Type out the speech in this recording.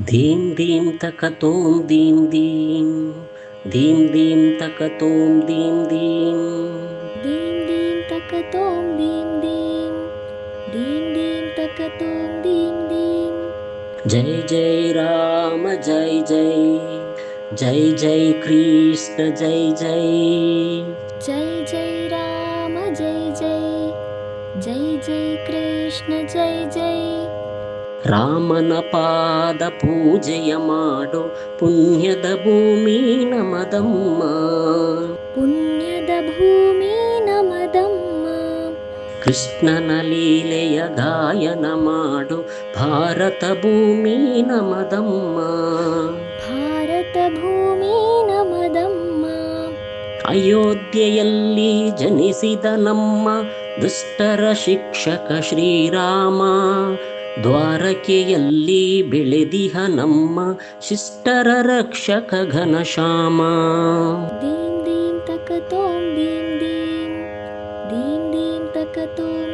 ಧೀಂ ಧೀಂ ತಕತೋಂ ದೀಂ ದೀಂ ಧೀಂ ಧೀಂ ತಕತೋಂ ದೀಂ ದೀಂ ದೀಂ ದೀಂ ತಕತೋಂ ದೀಂ ದೀಂ ದೀಂ ದೀಂ ತಕತೋಂ ದೀಂ ದೀಂ. ಜೈ ಜೈ ರಾಮ ಜೈ ಜೈ ಜೈ ಜೈ ಕೃಷ್ಣ ಜೈ ಜೈ ಜೈ ಜೈ ರಾಮ ಜೈ ಜೈ ಜೈ ಜೈ ಕೃಷ್ಣ ಜೈ ಜೈ. ರಾಮನ ಪಾದ ಪೂಜೆಯ ಮಾಡೋ ಪುಣ್ಯದ ಭೂಮಿ ನಮದಮ್ಮ. ಪುಣ್ಯದ ಭೂಮಿ ನಮದಮ್ಮ. ಕೃಷ್ಣನ ಲೀಲೆಯ ಗಾಯನ ಮಾಡು ಭಾರತ ಭೂಮಿ ನಮದಮ್ಮ. ಭಾರತ ಭೂಮಿ ನಮದಮ್ಮ. ಅಯೋಧ್ಯೆಯಲ್ಲಿ ಜನಿಸಿದ ನಮ್ಮ ದುಷ್ಟರ ಶಿಕ್ಷಕ ಶ್ರೀರಾಮ. ದ್ವಾರಕೆಯಲ್ಲಿ ಬೆಳೆದಿಹ ನಮ್ಮ ಶಿಷ್ಟರ ರಕ್ಷಕ ಘನಶ್ಯಾಮ. ದೀಂ ದೀಂ ತಕತೋಂ ದೀಂ ದೀಂ ದೀಂ ದೀಂ ತಕತೋಂ